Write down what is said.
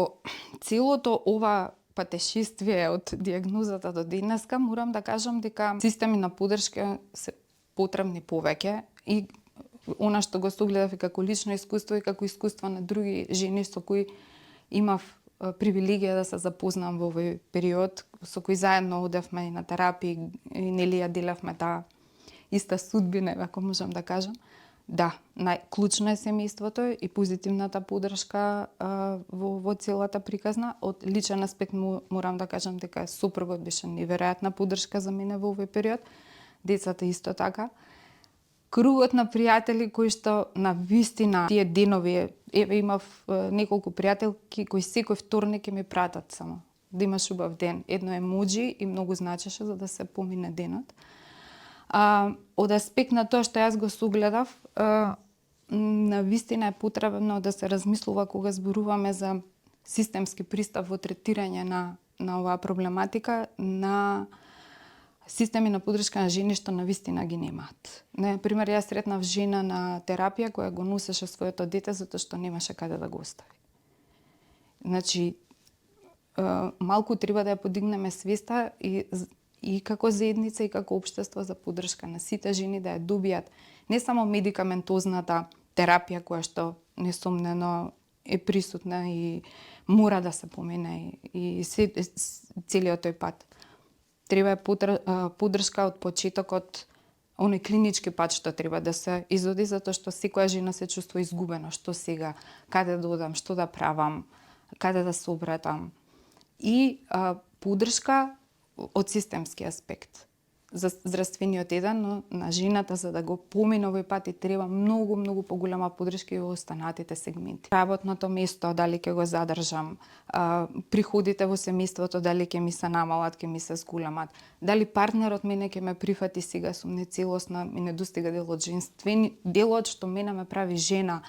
во целото ова патешествие од дијагнозата до денеска, морам да кажам дека системи на поддршка се потребни повеќе и она што го согледав и како лично искуство и како искуство на други жени со кои имав привилегија да се запознам во овој период, со кои заедно одевме и на терапии и нели ја делевме таа иста судбина, ако можам да кажам. Да, клучно е семејството и позитивната поддршка во целата приказна. Од личен аспект морам да кажам дека сопругот беше неверојатна поддршка за мене во овој период. Децата исто така. Кругот на пријатели кои што на вистина тие денови, еве имав неколку пријателки кои секој вторник ми пратат само да имаш убав ден. Едно емоџи и многу значеше за да се помине денот. Од аспект на тоа што јас го согледав, на вистина е потребно да се размислува кога зборуваме за системски пристап во третирање на оваа проблематика, на системи на поддршка на жени што на вистина ги немаат. На пример, јас сретнав жена на терапија која го носеше своето дете затоа што немаше каде да го остави. Значи, малку треба да ја подигнеме свеста и како заедница и како општество за поддршка на сите жени да ја добијат не само медикаментозната терапија која што несомнено е присутна и мора да се помене и целиот тој пат. Треба е поддршка од почетокот, оној клинички пат што треба да се изоди, затоа што секоја жена се чувствува изгубено, што сега, каде да одам, што да правам, каде да се обратам. И поддршка од системски аспект. За здравствениот еден, но на жената за да го помине овој пат и треба многу поголема поддршка и во останатите сегменти. Работното место дали ќе го задржам, приходите во семејството дали ќе ми се намалат, ќе ми се зголемат, дали партнерот мене ќе ме прифати сега сум нецелосна, ми недостига делот женствени, делот што мене ме прави жена.